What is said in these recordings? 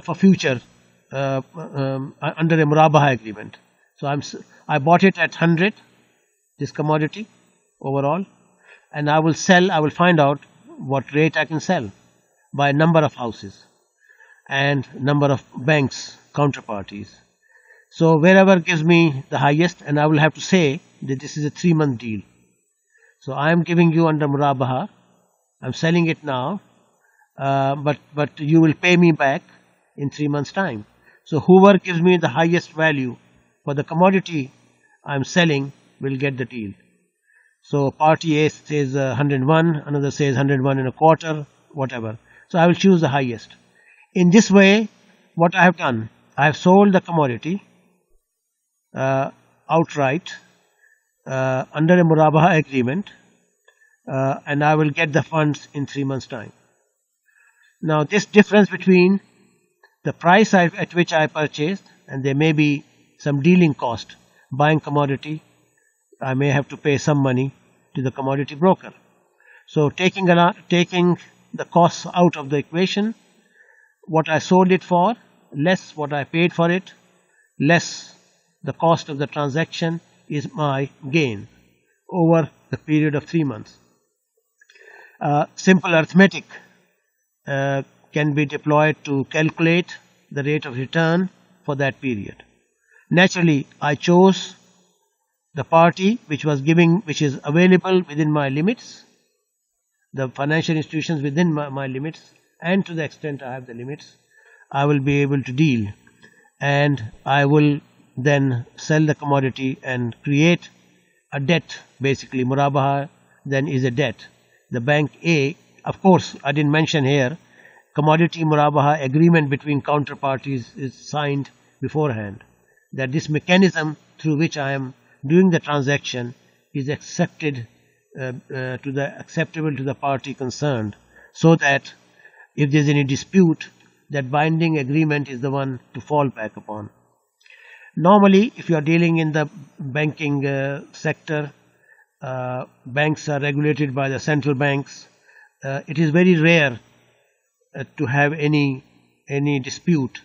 for future under a Murabaha agreement. So I bought it at 100, this commodity overall, and I will sell. I will find out what rate I can sell by number of houses and number of banks counterparties. So wherever gives me the highest, and I will have to say that this is a 3-month deal. So I am giving you under Murabaha. I'm selling it now, but you will pay me back in 3 months' time. So whoever gives me the highest value for the commodity I'm selling will get the deal. So party A says 101, another says 101 and a quarter, whatever. So I will choose the highest. In this way, what I have done, I have sold the commodity outright under a Murabaha agreement, and I will get the funds in 3 months' time. Now, this difference between the price at which I purchased, and there may be some dealing cost, buying commodity, I may have to pay some money to the commodity broker. So taking the costs out of the equation, what I sold it for, less what I paid for it, less the cost of the transaction is my gain over the period of 3 months. Simple arithmetic can be deployed to calculate the rate of return for that period. Naturally, I chose the party which is available within my limits, the financial institutions within my limits, and to the extent I have the limits, I will be able to deal, and I will then sell the commodity and create a debt. Basically, Murabaha then is a debt. The bank A, of course, I didn't mention here, commodity Murabaha agreement between counterparties is signed beforehand, that this mechanism through which I am doing the transaction is acceptable to the party concerned, so that if there is any dispute, that binding agreement is the one to fall back upon. Normally, if you are dealing in the banking sector, banks are regulated by the central banks. It is very rare to have any dispute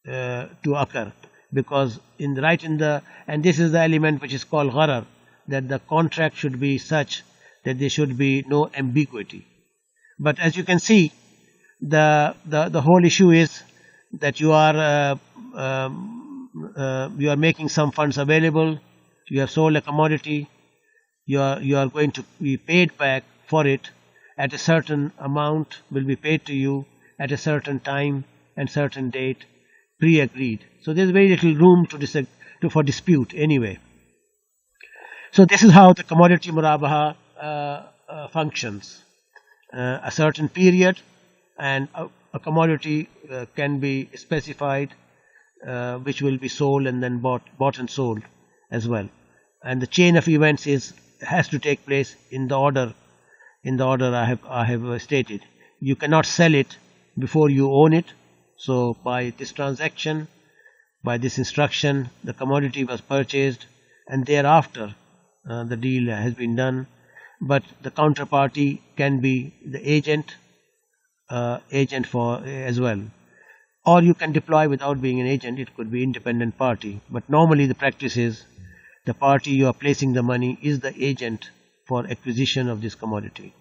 to occur, because and this is the element which is called gharar, that the contract should be such that there should be no ambiguity. But as you can see, the whole issue is that you are making some funds available. You have sold a commodity. You are going to be paid back for it at a certain amount, will be paid to you at a certain time and certain date, pre-agreed. So there is very little room for dispute anyway. So this is how the commodity Murabaha functions. A certain period, and a commodity can be specified which will be sold and then bought and sold as well. And the chain of events has to take place in the order I have stated. You cannot sell it before you own it. So by this transaction, by this instruction, the commodity was purchased, and thereafter the deal has been done. But the counterparty can be the agent for as well, or you can deploy without being an agent. It could be independent party, but normally the practice is the party you are placing the money is the agent for acquisition of this commodity.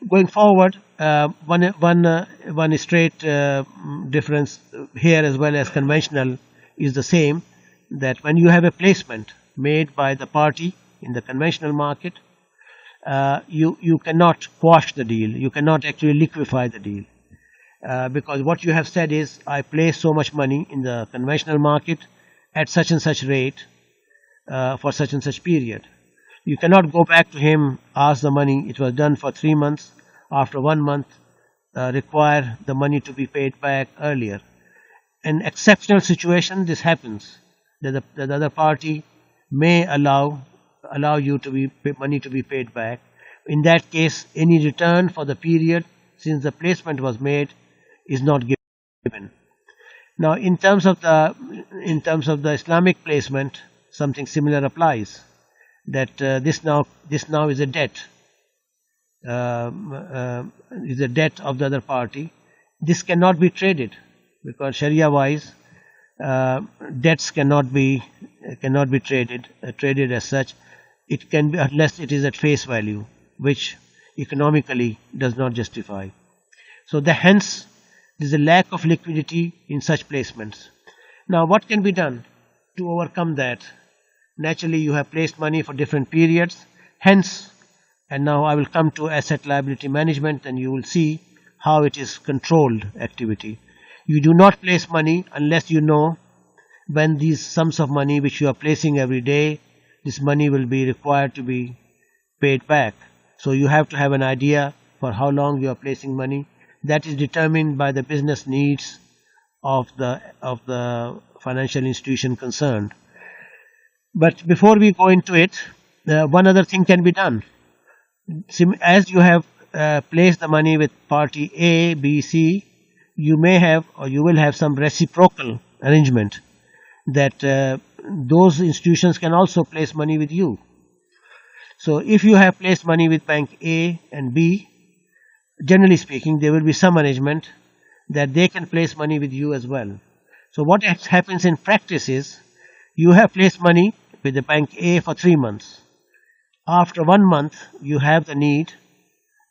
Going forward, one straight difference here as well as conventional is the same, that when you have a placement made by the party in the conventional market, you cannot quash the deal, you cannot actually liquefy the deal, because what you have said is, I place so much money in the conventional market at such and such rate for such and such period. You cannot go back to him, ask the money, it was done for 3 months, after 1 month require the money to be paid back earlier. In exceptional situation, this happens, that the other party may allow you money to be paid back. In that case, any return for the period since the placement was made is not given. Now, in terms of the Islamic placement, something similar applies. That this now is a debt, is a debt of the other party. This cannot be traded. because Sharia wise debts cannot be traded as such. It can be unless it is at face value, which economically does not justify. So hence there is a lack of liquidity in such placements. Now what can be done to overcome that? Naturally you have placed money for different periods, hence, and now I will come to asset liability management, and you will see how it is controlled activity. You do not place money unless you know when these sums of money which you are placing every day, this money will be required to be paid back. So you have to have an idea for how long you are placing money. That is determined by the business needs of the financial institution concerned. But before we go into it, one other thing can be done. As you have placed the money with party A, B, C, you may have or you will have some reciprocal arrangement that those institutions can also place money with you. So if you have placed money with bank A and B, generally speaking, there will be some arrangement that they can place money with you as well. So what happens in practice is, you have placed money with the bank A for 3 months. After 1 month, you have the need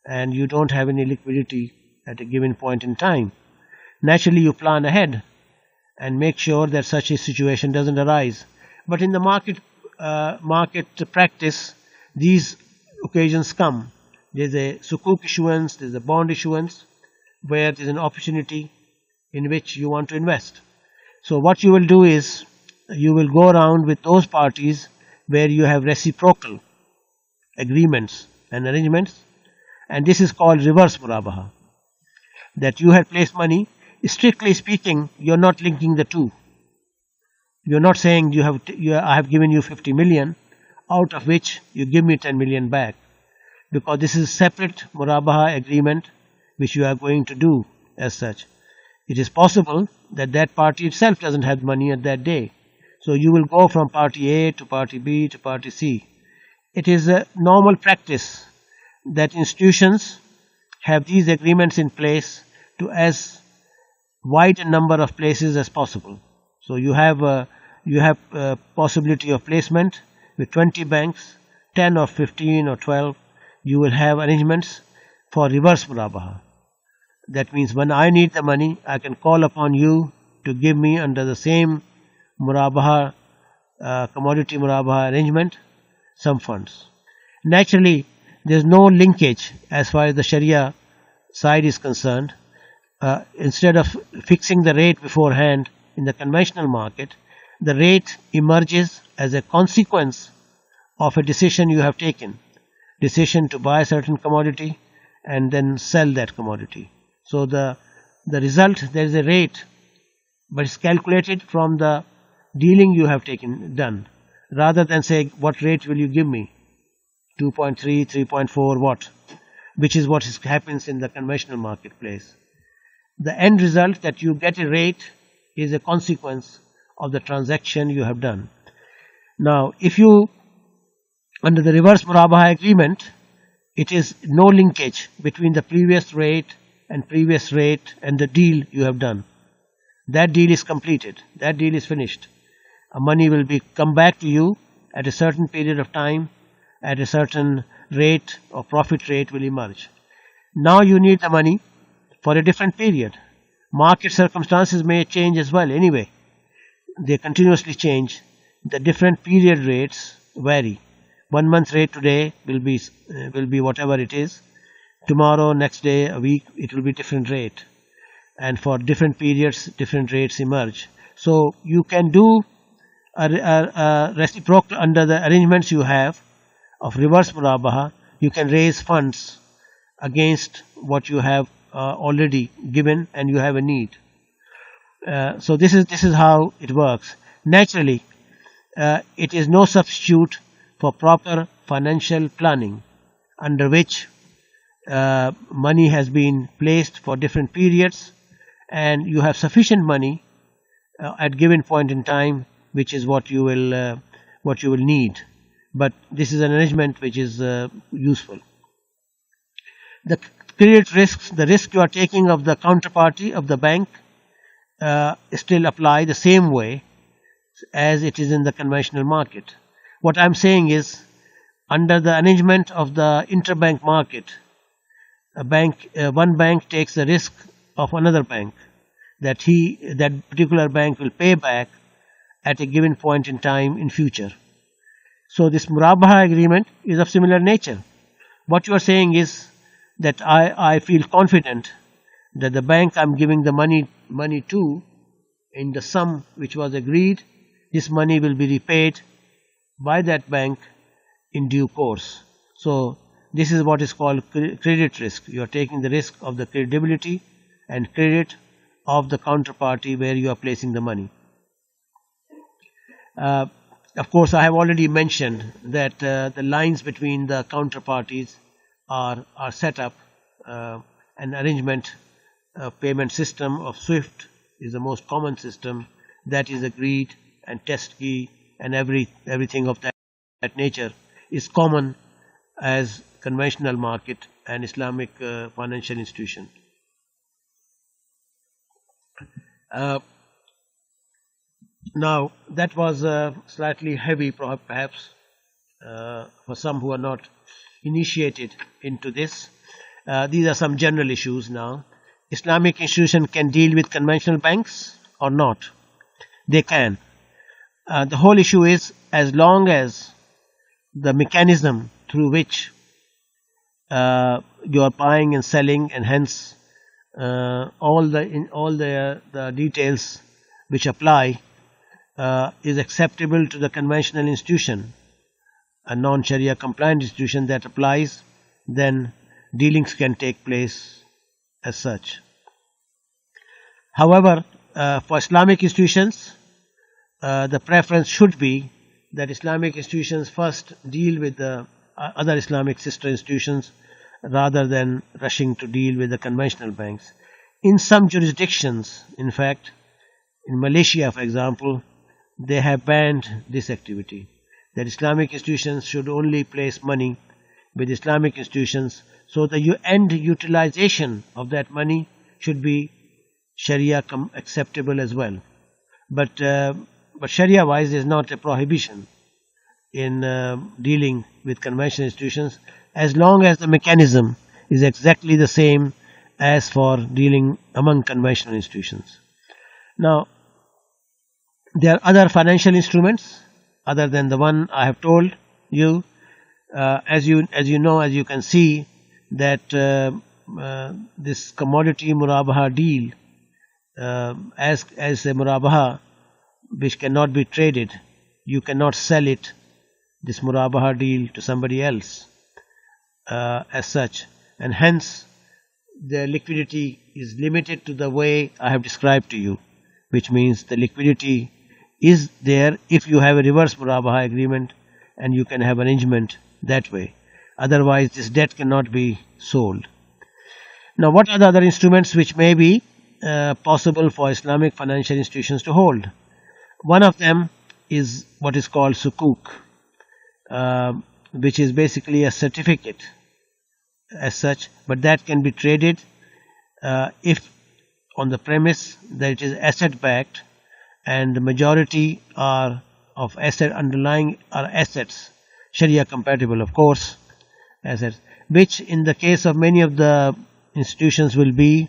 and you don't have any liquidity at a given point in time. Naturally, you plan ahead and make sure that such a situation doesn't arise. But in the market practice, these occasions come. There's a sukuk issuance, there's a bond issuance, where there's an opportunity in which you want to invest. So what you will do is, you will go around with those parties where you have reciprocal agreements and arrangements, and this is called reverse Murabaha. That you have placed money, strictly speaking, you're not linking the two. You're not saying I have given you 50 million, out of which you give me 10 million back, because this is a separate Murabaha agreement which you are going to do as such. It is possible that that party itself doesn't have money at that day. So you will go from party A to party B to party C. It is a normal practice that institutions have these agreements in place to as wide a number of places as possible. So you have a possibility of placement with 20 banks, 10 or 15 or 12. You will have arrangements for reverse Murabaha. That means when I need the money, I can call upon you to give me under the same Murabaha, commodity Murabaha arrangement, some funds. Naturally, there is no linkage as far as the Sharia side is concerned. Instead of fixing the rate beforehand in the conventional market, the rate emerges as a consequence of a decision you have taken. Decision to buy a certain commodity and then sell that commodity. So the result, there is a rate, but it's calculated from the dealing you have done, rather than say, what rate will you give me? 2.3, 3.4, what? Which is what happens in the conventional marketplace. The end result that you get a rate is a consequence of the transaction you have done. Now, if you, under the reverse Murabaha agreement, it is no linkage between the previous rate and the deal you have done. That deal is completed. That deal is finished. Money will come back to you at a certain period of time, at a certain rate or profit rate will emerge. Now you need the money for a different period. Market circumstances may change as well anyway. They continuously change. The different period rates vary. 1 month rate today will be whatever it is. Tomorrow, next day, a week, it will be different rate. And for different periods, different rates emerge. So you can do a reciprocal under the arrangements you have of reverse Murabaha. You can raise funds against what you have already given, and you have a need. So this is how it works. Naturally, it is no substitute for proper financial planning, under which money has been placed for different periods, and you have sufficient money at given point in time, which is what you will need. But this is an arrangement which is useful. The credit risks, the risk you are taking of the counterparty of the bank, still apply the same way as it is in the conventional market. What I'm saying is, under the arrangement of the interbank market, one bank takes the risk of another bank that that particular bank will pay back at a given point in time in future. So this Murabaha agreement is of similar nature. What you are saying is that I feel confident that the bank I'm giving the money to, in the sum which was agreed, this money will be repaid by that bank in due course. So this is what is called credit risk. You are taking the risk of the credibility and credit of the counterparty where you are placing the money. Of course, I have already mentioned that the lines between the counterparties are set up. An arrangement payment system of SWIFT is the most common system that is agreed, and test key and everything of that nature is common as conventional market and Islamic financial institution. Now that was slightly heavy perhaps for some who are not initiated into this. These are some general issues now. Islamic institution can deal with conventional banks or not? They can. The whole issue is, as long as the mechanism through which you are buying and selling, and hence all the details which apply is acceptable to the conventional institution, a non-Sharia compliant institution that applies, then dealings can take place as such. However, for Islamic institutions, the preference should be that Islamic institutions first deal with the other Islamic sister institutions rather than rushing to deal with the conventional banks. In some jurisdictions, in fact, in Malaysia, for example, they have banned this activity, that Islamic institutions should only place money with Islamic institutions, so the end utilization of that money should be Sharia acceptable as well. But Sharia wise, there is not a prohibition in dealing with conventional institutions, as long as the mechanism is exactly the same as for dealing among conventional institutions. Now, there are other financial instruments other than the one I have told you. As you can see that this commodity Murabaha deal, as a Murabaha which cannot be traded, you cannot sell it, this Murabaha deal, to somebody else as such, and hence the liquidity is limited to the way I have described to you, which means the liquidity is there if you have a reverse Murabaha agreement and you can have arrangement that way. Otherwise, this debt cannot be sold. Now, what are the other instruments which may be possible for Islamic financial institutions to hold? One of them is what is called sukuk, which is basically a certificate as such, but that can be traded if on the premise that it is asset backed and the majority are of underlying are assets, Sharia compatible, of course, assets, which in the case of many of the institutions will be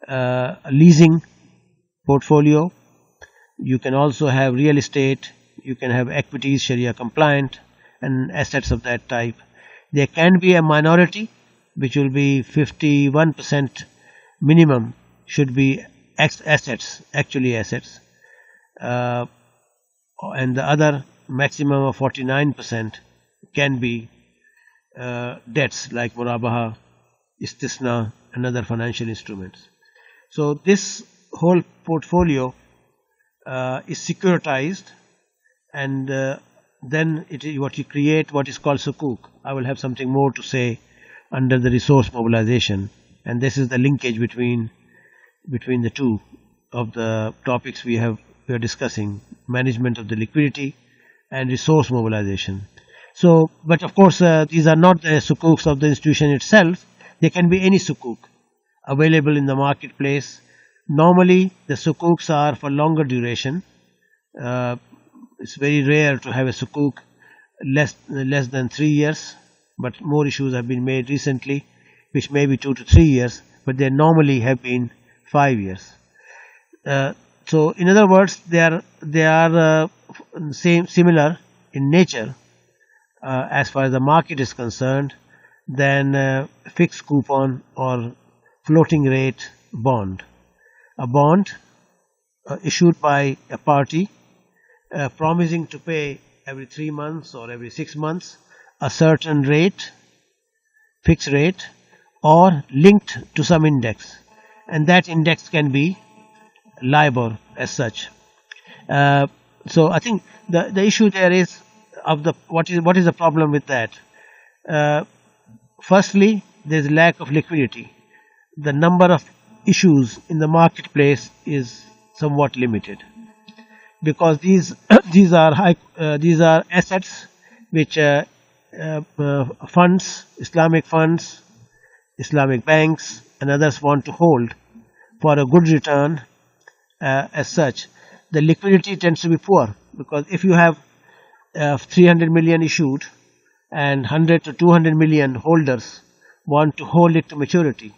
a leasing portfolio. You can also have real estate, you can have equities, Sharia compliant, and assets of that type. There can be a minority, which will be 51% minimum should be assets, actually assets, and the other maximum of 49% can be debts like Murabaha, Istisna, and other financial instruments. So this whole portfolio is securitized, and then what you create what is called sukuk. I will have something more to say under the resource mobilization, and this is the linkage between the two of the topics we are discussing: management of the liquidity and resource mobilization. So, but of course, these are not the sukuks of the institution itself. They can be any sukuk available in the marketplace, Normally, the sukuks are for longer duration. Uh, it's very rare to have a sukuk less than 3 years, but more issues have been made recently, which may be 2 to 3 years, but they normally have been 5 years. So, in other words, they are similar in nature as far as the market is concerned than fixed coupon or floating rate bond. A bond issued by a party promising to pay every 3 months or every 6 months a certain rate, fixed rate, or linked to some index, and that index can be LIBOR as such. So I think the issue there is of the what is the problem with that. Uh, Firstly, there is lack of liquidity. The number of issues in the marketplace is somewhat limited because these these are assets which funds, Islamic funds, Islamic banks, and others want to hold for a good return. As such, the liquidity tends to be poor because if you have 300 million issued and 100 to 200 million holders want to hold it to maturity,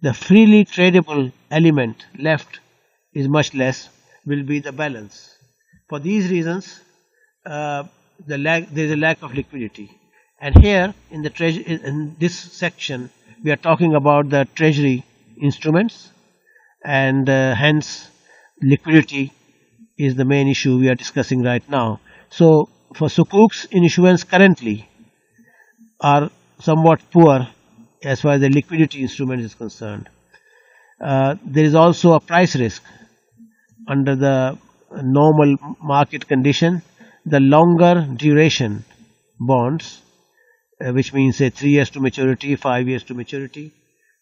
the freely tradable element left is much less, will be the balance. For these reasons, there is a lack of liquidity. And here in in this section, we are talking about the treasury instruments, and hence liquidity is the main issue we are discussing right now. So, for sukuks in issuance currently are somewhat poor as far as the liquidity instrument is concerned. There is also a price risk under the normal market condition. The longer duration bonds, which means say 3 years to maturity, 5 years to maturity,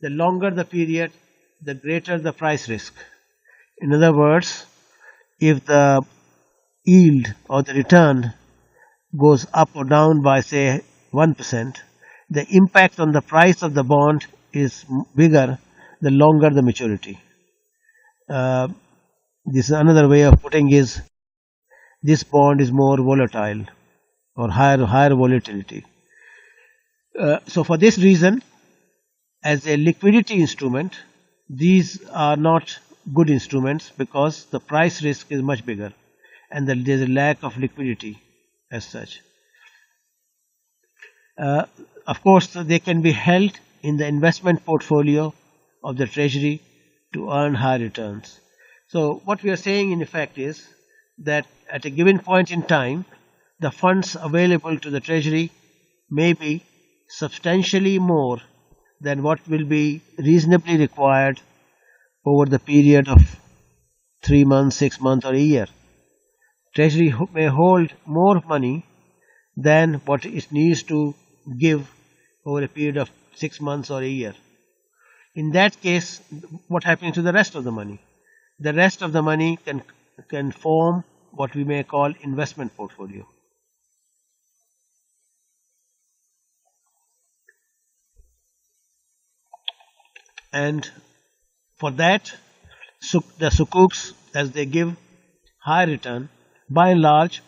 the longer the period, the greater the price risk. In other words, if the yield or the return goes up or down by say 1%, the impact on the price of the bond is bigger the longer the maturity. This is another way of putting is this bond is more volatile or higher volatility. So for this reason, as a liquidity instrument, these are not good instruments because the price risk is much bigger and there is a lack of liquidity as such. Of course, they can be held in the investment portfolio of the treasury to earn high returns. So what we are saying in effect is that at a given point in time, the funds available to the treasury may be substantially more than what will be reasonably required over the period of 3 months, 6 months, or a year. Treasury may hold more money than what it needs to give over a period of 6 months or a year. In that case, what happens to the rest of the money? The rest of the money can form what we may call investment portfolio. And for that, the sukuks, as they give high return, by and large,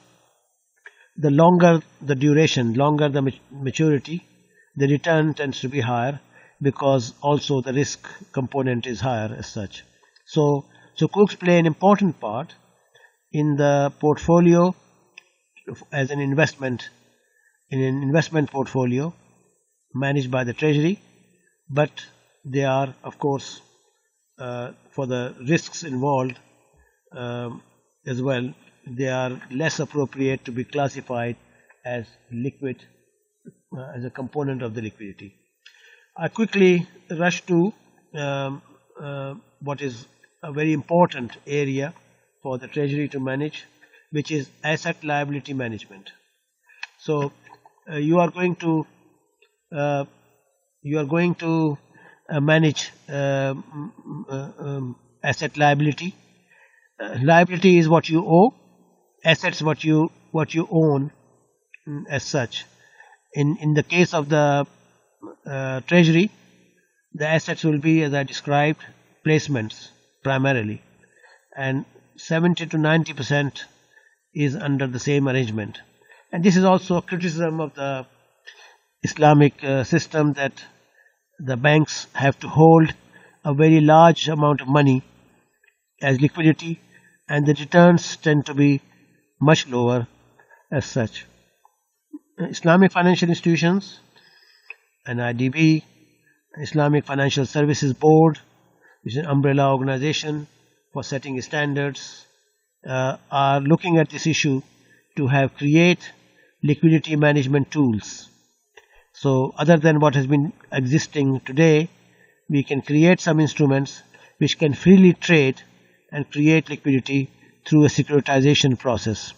the longer the duration, longer the maturity, the return tends to be higher because also the risk component is higher as such. So, sukuks play an important part in the portfolio as an investment, in an investment portfolio managed by the treasury, but they are, of course, for the risks involved as well, they are less appropriate to be classified as liquid, as a component of the liquidity. I quickly rush to what is a very important area for the treasury to manage, which is asset liability management. So you are going to manage asset liability. Liability is what you owe, assets what you own as such. In the case of the treasury, the assets will be, as I described, placements, primarily, and 70 to 90% is under the same arrangement. And this is also a criticism of the Islamic system, that the banks have to hold a very large amount of money as liquidity, and the returns tend to be much lower as such. Islamic financial institutions, an IDB, Islamic Financial Services Board, which is an umbrella organization for setting standards, are looking at this issue to create liquidity management tools. So other than what has been existing today, we can create some instruments which can freely trade and create liquidity through a securitization process.